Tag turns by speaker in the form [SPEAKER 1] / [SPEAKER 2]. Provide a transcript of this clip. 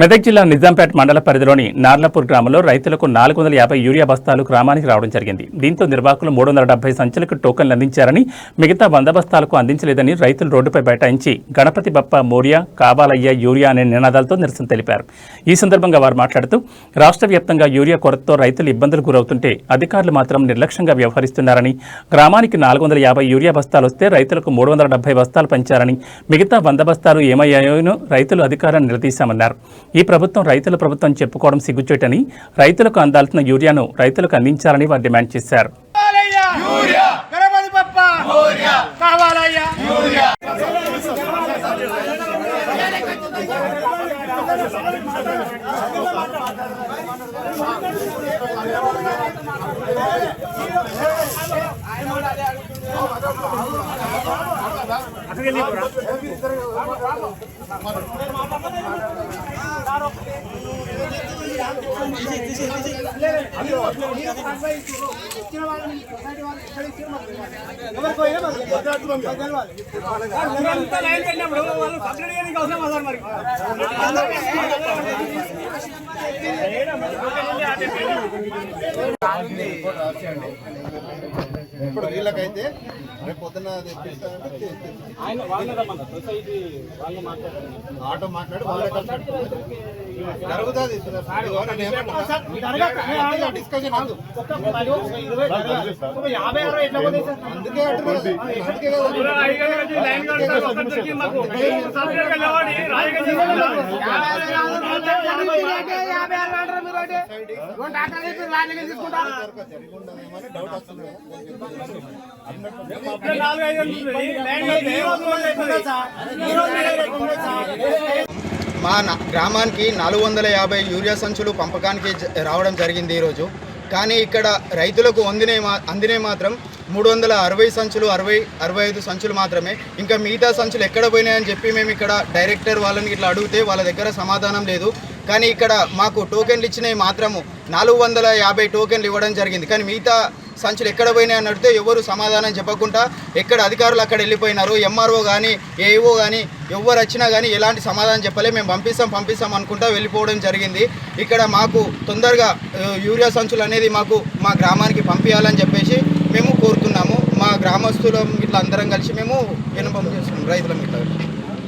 [SPEAKER 1] మెదక్ జిల్లా నిజాంపేట మండల పరిధిలోని నార్లపూర్ గ్రామంలో రైతులకు 450 యూరియా బస్తాలు గ్రామానికి రావడం జరిగింది. దీంతో నిర్వాహకులు 370 సంచులకు టోకన్లు అందించారని, మిగతా 100 బస్తాలకు అందించలేదని రైతులు రోడ్డుపై బైఠాయించి గణపతి బప్ప మోరియా, కావాలయ్య యూరియా అనే నినాదాలతో నిరసన తెలిపారు. ఈ సందర్భంగా వారు మాట్లాడుతూ రాష్ట్ర వ్యాప్తంగా యూరియా కొరతతో రైతులు ఇబ్బందులు గురవుతుంటే అధికారులు మాత్రం నిర్లక్ష్యంగా వ్యవహరిస్తున్నారని, గ్రామానికి 450 యూరియా బస్తాలు వస్తే రైతులకు 370 బస్తాలు పంచారని, మిగతా 100 బస్తాలు ఏమయ్యాయోనో రైతులు అధికారాన్ని నిలదీశామన్నారు. ఈ ప్రభుత్వం రైతుల ప్రభుత్వం చెప్పుకోవడం సిగ్గుచేటని, రైతులకు అందాల్సిన యూరియాను రైతులకు అందించాలని వారు డిమాండ్ చేశారు.
[SPEAKER 2] ఇప్పుడు వీళ్ళకైతే రేపు పొద్దున్న ఆటో మాట్లాడి జరుగుతుంది డిస్కషన్ అందుకే డౌట్ వస్తుంది.
[SPEAKER 3] మా గ్రామానికి 450 యూరియా సంచులు పంపకానికి రావడం జరిగింది ఈరోజు. కానీ ఇక్కడ రైతులకు అందినే మాత్రం 360 సంచులు, 65 సంచులు మాత్రమే. ఇంకా మిగతా సంచులు ఎక్కడ పోయినాయని చెప్పి మేము ఇక్కడ డైరెక్టర్ వాళ్ళని ఇట్లా అడిగితే వాళ్ళ దగ్గర సమాధానం లేదు. కానీ ఇక్కడ మాకు టోకెన్లు ఇచ్చినవి మాత్రము 450 టోకెన్లు ఇవ్వడం జరిగింది. కానీ మిగతా సంచులు ఎక్కడ పోయినాయి అని అడిగితే ఎవరు సమాధానం చెప్పకుండా ఎక్కడ అధికారులు అక్కడ వెళ్ళిపోయినారు. ఎంఆర్ఓ కానీ ఏఈఓ కానీ ఎవరు వచ్చినా కానీ ఎలాంటి సమాధానం చెప్పలే. మేము పంపిస్తాం అనుకుంటా వెళ్ళిపోవడం జరిగింది. ఇక్కడ మాకు తొందరగా యూరియా సంచులు అనేది మాకు మా గ్రామానికి పంపించాలని చెప్పేసి మేము కోరుతున్నాము. మా గ్రామస్తులం ఇట్లా అందరం కలిసి మేము విన్నపం చేస్తున్నాం రైతులం ఇట్లా.